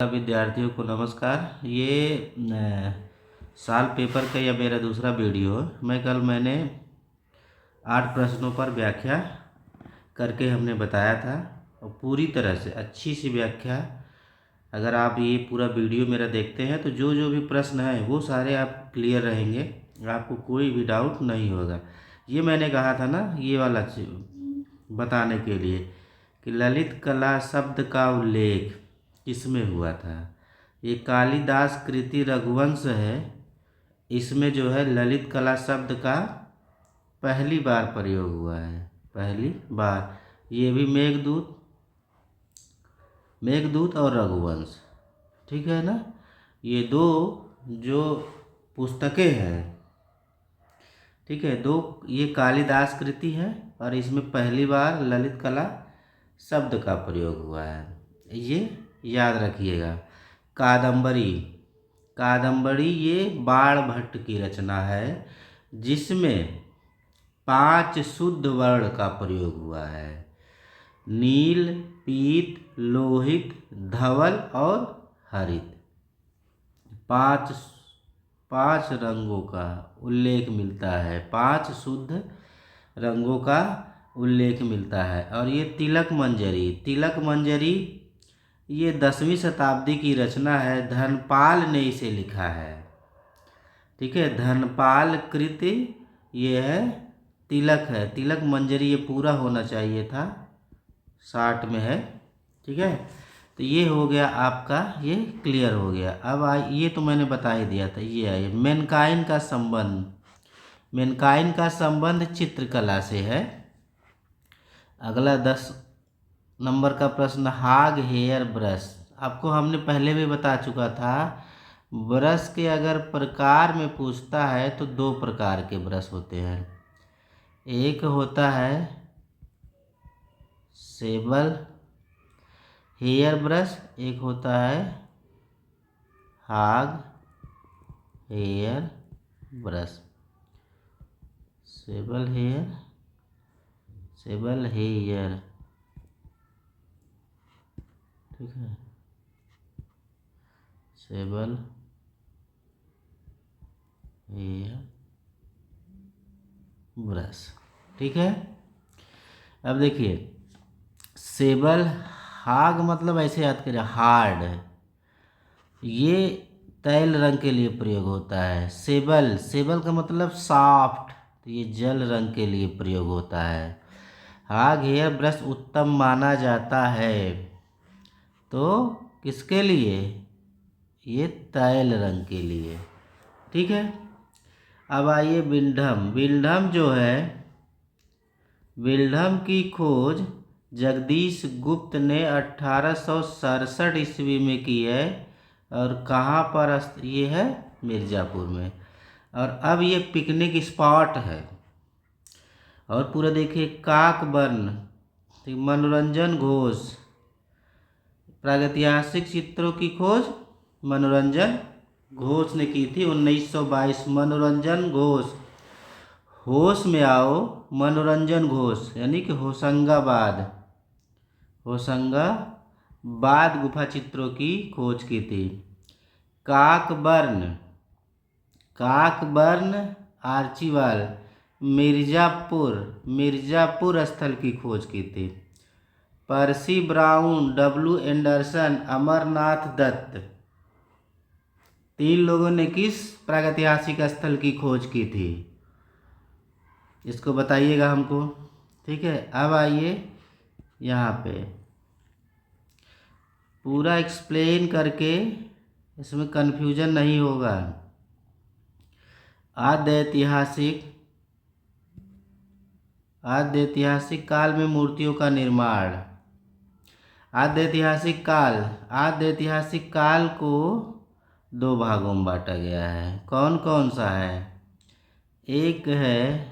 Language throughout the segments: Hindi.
विद्यार्थियों को नमस्कार। ये साल पेपर का यह मेरा दूसरा वीडियो है। मैंने 8 प्रश्नों पर व्याख्या करके हमने बताया था और पूरी तरह से अच्छी सी व्याख्या। अगर आप ये पूरा वीडियो मेरा देखते हैं तो जो जो भी प्रश्न है वो सारे आप क्लियर रहेंगे, आपको कोई भी डाउट नहीं होगा। ये मैंने कहा था ना, ये वाला बताने के लिए कि ललित कला शब्द का उल्लेख किसमें हुआ था। ये कालिदास कृति रघुवंश है, इसमें जो है ललित कला शब्द का पहली बार प्रयोग हुआ है, पहली बार। ये भी मेघदूत और रघुवंश, ठीक है ना। ये दो जो पुस्तकें हैं, ठीक है, दो, ये कालिदास कृति है और इसमें पहली बार ललित कला शब्द का प्रयोग हुआ है, ये याद रखिएगा। कादम्बरी ये बाणभट्ट की रचना है जिसमें 5 शुद्ध वर्ण का प्रयोग हुआ है। नील, पीत, लोहित, धवल और हरित। 5 रंगों का उल्लेख मिलता है, 5 शुद्ध रंगों का उल्लेख मिलता है। और ये तिलक मंजरी ये 10वीं शताब्दी की रचना है, धनपाल ने इसे लिखा है, ठीक है। धनपाल कृति ये है, तिलक मंजरी ये पूरा होना चाहिए था, 60 में है, ठीक है। तो ये हो गया आपका, ये क्लियर हो गया। अब ये तो मैंने बता ही दिया था। ये आइए, मैनकाइन का संबंध चित्रकला से है। अगला 10 नंबर का प्रश्न, हाग हेयर ब्रश। आपको हमने पहले भी बता चुका था, ब्रश के अगर प्रकार में पूछता है तो 2 प्रकार के ब्रश होते हैं। एक होता है सेबल हेयर ब्रश, एक होता है हाग हेयर ब्रश। सेबल हेयर, ठीक है, सेबल हेयर ब्रश, ठीक है। अब देखिए, सेबल, हाग मतलब ऐसे याद करिए, हार्ड, ये तैल रंग के लिए प्रयोग होता है। सेबल का मतलब सॉफ्ट, तो ये जल रंग के लिए प्रयोग होता है। हाग हेयर ब्रश उत्तम माना जाता है, तो किसके लिए, ये तैल रंग के लिए, ठीक है। अब आइए विल्डम जो है, विल्डम की खोज जगदीश गुप्त ने 1867 ईस्वी में की है। और कहाँ पर, ये है मिर्ज़ापुर में। और अब ये पिकनिक स्पॉट है। और पूरा देखिए, काकबर्न, मनोरंजन घोष, प्रागैतिहासिक चित्रों की खोज मनोरंजन घोष ने की थी 1922। मनोरंजन घोष, होश में आओ, मनोरंजन घोष, यानी कि होशंगाबाद गुफा चित्रों की खोज की थी। काकबर्न आर्चिवाल मिर्ज़ापुर स्थल की खोज की थी। Percy Brown, W Anderson, Amarnath Datt, 3 लोगों ने किस प्रागैतिहासिक स्थल की खोज की थी, इसको बताइएगा हमको, ठीक है। अब आइए यहाँ पे पूरा एक्सप्लेन करके, इसमें कन्फ्यूजन नहीं होगा। आद्य ऐतिहासिक काल में मूर्तियों का निर्माण। आद्य ऐतिहासिक काल को 2 भागों में बांटा गया है। कौन कौन सा है? एक है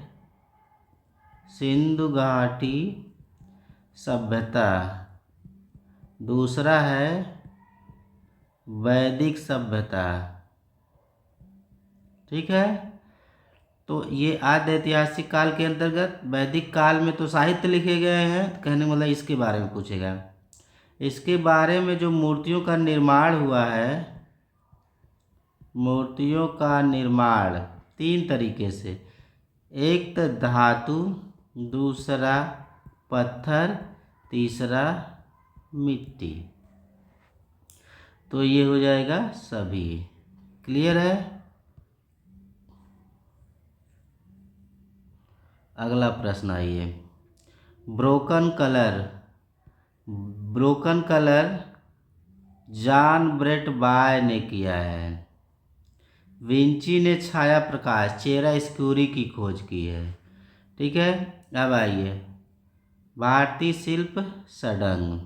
सिंधु घाटी सभ्यता, दूसरा है वैदिक सभ्यता, ठीक है। तो ये आद्य ऐतिहासिक काल के अंतर्गत, वैदिक काल में तो साहित्य लिखे गए हैं, कहने मतलब इसके बारे में पूछेगा। इसके बारे में जो मूर्तियों का निर्माण हुआ है, मूर्तियों का निर्माण 3 तरीके से, एक तो धातु, दूसरा पत्थर, तीसरा मिट्टी। तो ये हो जाएगा सभी। क्लियर है। अगला प्रश्न आइए। Broken colour, broken colour John Brett बाय ने किया है। विंची ने छाया प्रकाश चेरा स्क्यूरी की खोज की है। ठीक है। अब आइए भारतीय शिल्प सडंग।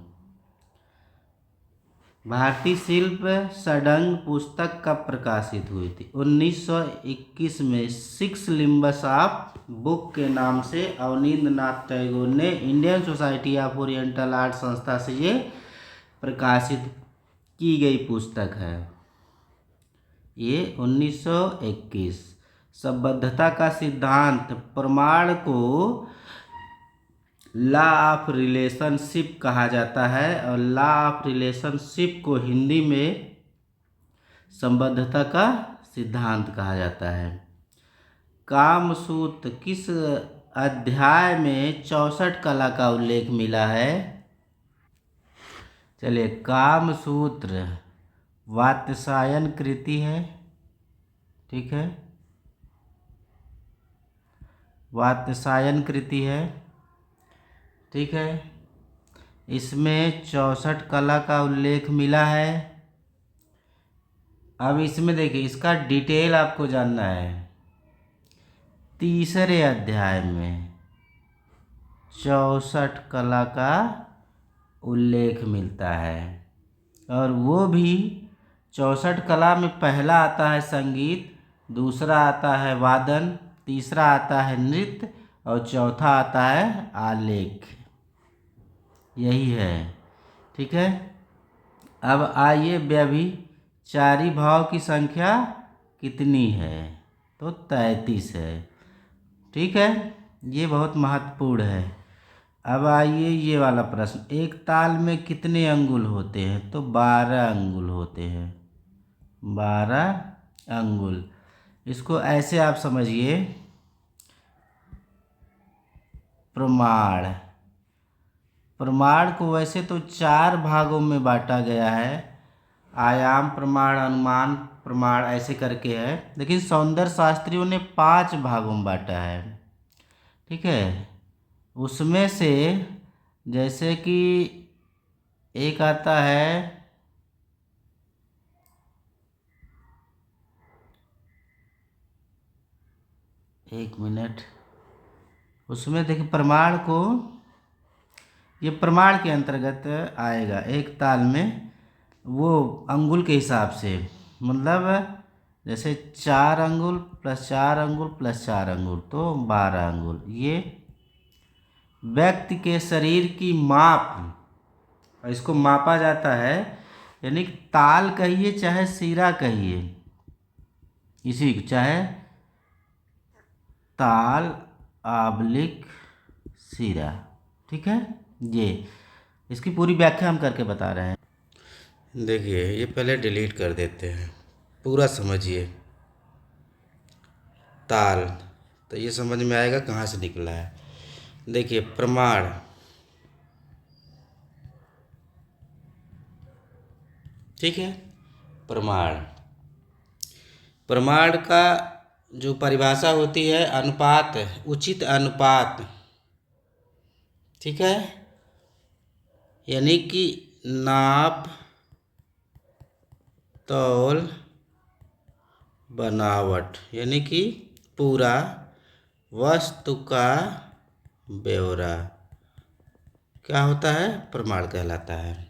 भारतीय शिल्प सडंग पुस्तक कब प्रकाशित हुई थी? 1921 में। 6 लिम्बस ऑफ बुक के नाम से अवनींद्रनाथ टैगोर ने Indian society of oriental art संस्था से ये प्रकाशित की गई पुस्तक है। ये 1921। संबद्धता का सिद्धांत प्रमाण को लॉ ऑफ रिलेशनशिप कहा जाता है और लॉ ऑफ रिलेशनशिप को हिंदी में संबद्धता का सिद्धांत कहा जाता है। कामसूत्र किस अध्याय में 64 कला का उल्लेख मिला है? चलिए, कामसूत्र वात्स्यायन कृति है। ठीक है, वात्स्यायन कृति है। ठीक है, इसमें 64 कला का उल्लेख मिला है। अब इसमें देखिए, इसका डिटेल आपको जानना है। तीसरे अध्याय में 64 कला का उल्लेख मिलता है और वो भी 64 कला में पहला आता है संगीत, दूसरा आता है वादन, तीसरा आता है नृत्य और चौथा आता है आलेख। यही है। ठीक है। अब आइए, व्यभिचारी भाव की संख्या कितनी है? तो 33 है। ठीक है, ये बहुत महत्वपूर्ण है। अब आइए ये वाला प्रश्न, एक ताल में कितने अंगुल होते हैं? तो 12 अंगुल होते हैं। 12 अंगुल। इसको ऐसे आप समझिए, प्रमाण। प्रमाण को वैसे तो 4 भागों में बांटा गया है। आयाम प्रमाण, अनुमान प्रमाण ऐसे करके है, लेकिन सौंदर्य शास्त्रियों ने 5 भागों में बांटा है। ठीक है, उसमें से जैसे कि एक आता है, एक मिनट, उसमें देखिए प्रमाण को, ये प्रमाण के अंतर्गत आएगा। एक ताल में वो अंगुल के हिसाब से, मतलब जैसे 4 अंगुल प्लस 4 अंगुल प्लस 4 अंगुल तो 12 अंगुल। ये व्यक्ति के शरीर की माप, इसको मापा जाता है, यानी ताल कहिए चाहे सिरा कहिए, इसी चाहे ताल आबलिक सिरा। ठीक है, ये इसकी पूरी व्याख्या हम करके बता रहे हैं। देखिए, ये पहले डिलीट कर देते हैं, पूरा समझिए। ताल, तो ये समझ में आएगा कहाँ से निकला है। देखिए, प्रमाण, ठीक है, प्रमाण, प्रमाण का जो परिभाषा होती है, अनुपात, उचित अनुपात। ठीक है, यानी कि नाप, तौल, बनावट, यानी कि पूरा वस्तु का ब्यौरा क्या होता है? प्रमाण कहलाता है।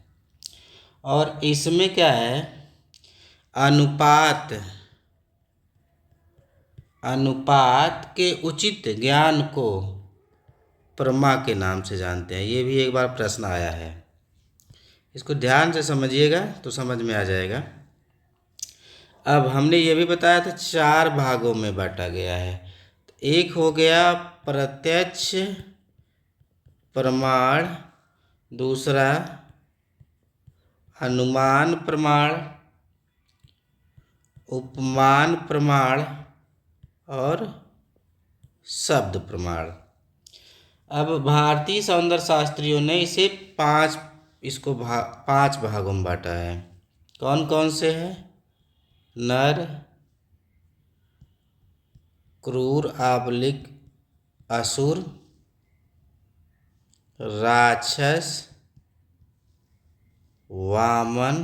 और इसमें क्या है? अनुपात, अनुपात के उचित ज्ञान को प्रमा के नाम से जानते हैं। ये भी एक बार प्रश्न आया है, इसको ध्यान से समझिएगा तो समझ में आ जाएगा। अब हमने ये भी बताया था 4 भागों में बांटा गया है। एक हो गया प्रत्यक्ष प्रमाण, दूसरा अनुमान प्रमाण, उपमान प्रमाण और शब्द प्रमाण। अब भारतीय सौंदर्य शास्त्रियों ने इसे पांच भागों में बांटा है। कौन कौन से हैं? नर, क्रूर आबलिक असुर, राक्षस, वामन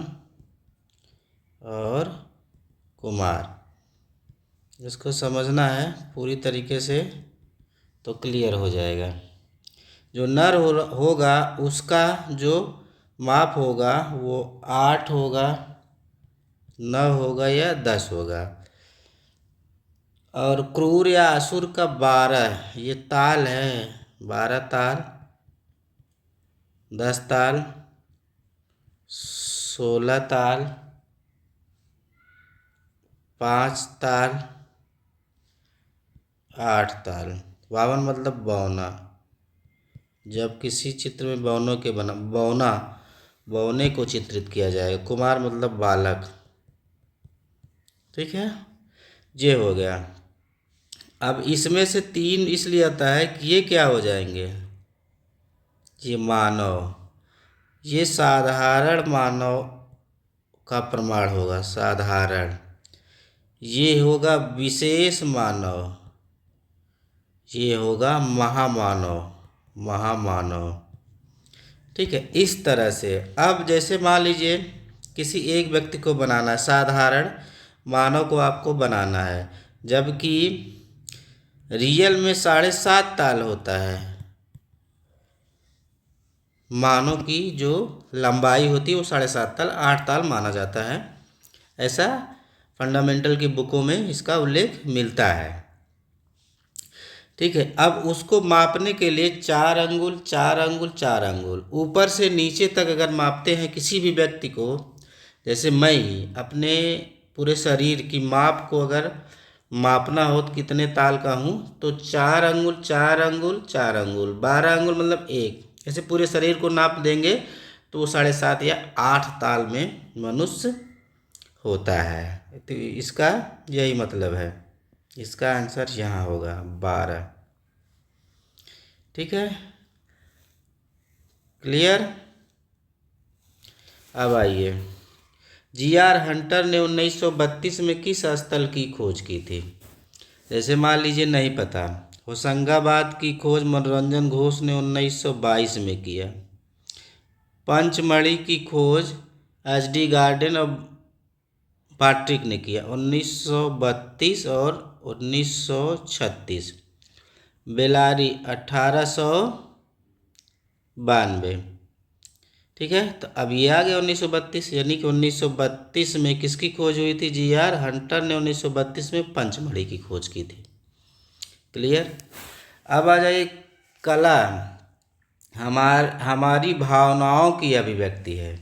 और कुमार। इसको समझना है पूरी तरीके से तो क्लियर हो जाएगा। जो नर होगा उसका जो माप होगा वो 8 होगा, 9 होगा या 10 होगा। और क्रूर या असुर का 12, ये ताल है, 12 ताल, 10 ताल, 16 ताल, 5 ताल, 8 ताल। 52 मतलब बौना। जब किसी चित्र में बौने को चित्रित किया जाएगा। कुमार मतलब बालक। ठीक है, ये हो गया। अब इसमें से 3 इसलिए आता है कि ये क्या हो जाएंगे? ये मानव, ये साधारण मानव का प्रमाण होगा, साधारण। ये होगा विशेष मानव, ये होगा महामानव, महामानव। ठीक है, इस तरह से। अब जैसे मान लीजिए किसी एक व्यक्ति को बनाना है, साधारण मानव को आपको बनाना है, जबकि रियल में 7.5 ताल होता है। मानव की जो लंबाई होती है वो 7.5 ताल, 8 ताल माना जाता है। ऐसा फंडामेंटल की बुकों में इसका उल्लेख मिलता है। ठीक है, अब उसको मापने के लिए 4 अंगुल, 4 अंगुल, 4 अंगुल, ऊपर से नीचे तक अगर मापते हैं किसी भी व्यक्ति को, जैसे मैं ही अपने पूरे शरीर की माप को अगर मापना हो तो कितने ताल का हूँ, तो 4 अंगुल, 4 अंगुल, 4 अंगुल, 12 अंगुल मतलब 1। ऐसे पूरे शरीर को नाप देंगे तो वो 7.5 या 8 ताल में मनुष्य होता है। तो इसका यही मतलब है। इसका आंसर यहाँ होगा 12। ठीक है, क्लियर। अब आइए, जी.आर. हंटर ने 1932 में किस स्थल की खोज की थी? जैसे मान लीजिए नहीं पता। होशंगाबाद की खोज मनोरंजन घोष ने 1922 में किया। पंचमढ़ी की खोज एच.डी. गार्डन और पाट्रिक ने किया 1932 और 1936। बेलारी 1892। ठीक है, तो अब ये आ गया 1932, यानी कि 1932 में किसकी खोज हुई थी? जी.आर. हंटर ने 1932 में पंचमढ़ी की खोज की थी। क्लियर। अब आ जाइए, कला हमारी भावनाओं की अभिव्यक्ति है।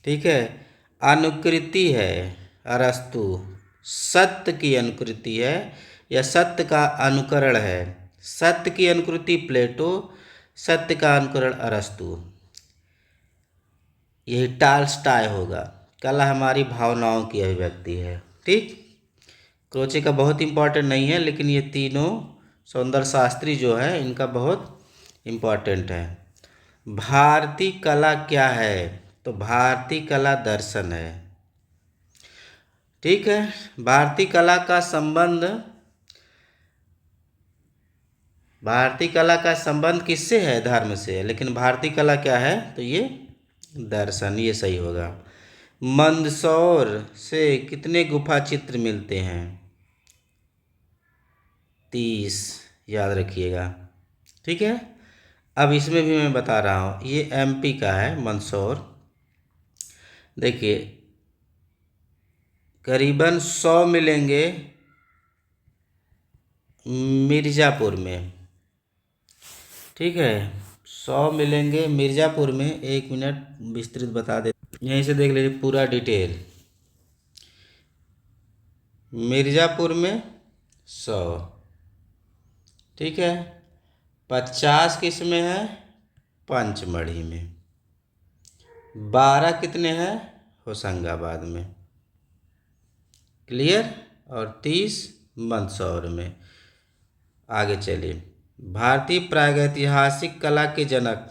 ठीक है, अनुकृति है अरस्तु, सत्य की अनुकृति है या सत्य का अनुकरण है। सत्य की अनुकृति प्लेटो, सत्य का अनुकरण अरस्तु, यही टॉल्स्टॉय होगा। कला हमारी भावनाओं की अभिव्यक्ति है। ठीक, क्रोचे का बहुत इंपॉर्टेंट नहीं है, लेकिन ये तीनों सौंदर्य शास्त्री जो है इनका बहुत इम्पॉर्टेंट है। भारतीय कला क्या है? तो भारतीय कला दर्शन है। ठीक है, भारतीय कला का संबंध किससे है? धर्म से। लेकिन भारतीय कला क्या है? तो ये दर्शन, ये सही होगा। मंदसौर से कितने गुफा चित्र मिलते हैं? 30, याद रखिएगा। ठीक है, अब इसमें भी मैं बता रहा हूँ, ये एमपी का है मंदसौर। देखिए, करीबन 100 मिलेंगे मिर्ज़ापुर में। ठीक है, 100 मिलेंगे मिर्ज़ापुर में। 1 मिनट विस्तृत बता दे, यहीं से देख लीजिए पूरा डिटेल। मिर्ज़ापुर में 100। ठीक है, 50 किस में है? पंचमढ़ी में। 12 कितने हैं होशंगाबाद में, क्लियर। और 30 मंदसौर में। आगे चलिए। भारतीय प्रागैतिहासिक कला के जनक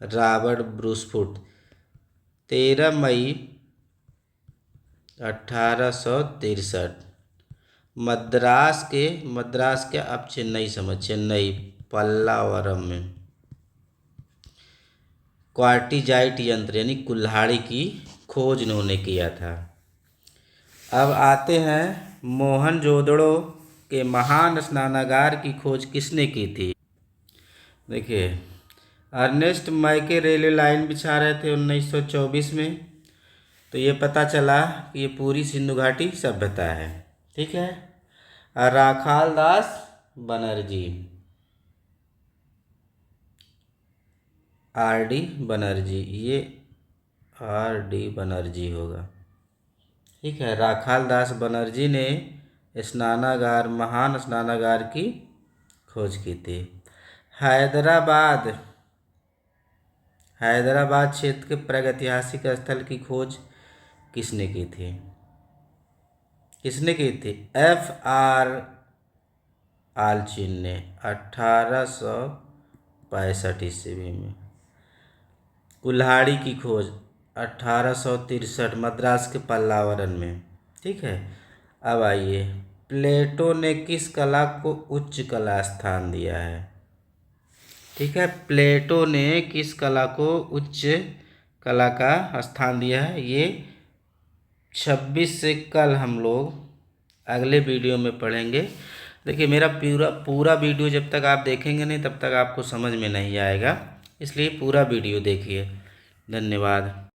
रॉबर्ट ब्रूसफुट 13 मई 1863 मद्रास के अब चेन्नई समझ, चेन्नई पल्लावरम में क्वार्टिजाइट यंत्र यानी कुल्हाड़ी की खोज इन्होंने किया था। अब आते हैं मोहनजोदड़ो के महान स्नानागार की खोज किसने की थी। देखिए, अर्नेस्ट मैके रेलवे लाइन बिछा रहे थे 1924 में, तो ये पता चला कि ये पूरी सिंधु घाटी सभ्यता है, ठीक है। और राखाल दास बनर्जी, आर.डी. बनर्जी, ये आर.डी. बनर्जी होगा, ठीक है। राखाल दास बनर्जी ने महान स्नानागार की खोज की थी। हैदराबाद क्षेत्र के प्रागैतिहासिक स्थल की खोज किसने की थी? F.R. आलचिन ने 1865 ईस्वी में। कुल्हाड़ी की खोज 1863 मद्रास के पल्लावरम में, ठीक है। अब आइए, प्लेटो ने किस कला को उच्च कला स्थान दिया है? ठीक है, प्लेटो ने किस कला को उच्च कला का स्थान दिया है? ये 26 से कल हम लोग अगले वीडियो में पढ़ेंगे। देखिए, मेरा पूरा वीडियो जब तक आप देखेंगे नहीं तब तक आपको समझ में नहीं आएगा, इसलिए पूरा वीडियो देखिए। धन्यवाद।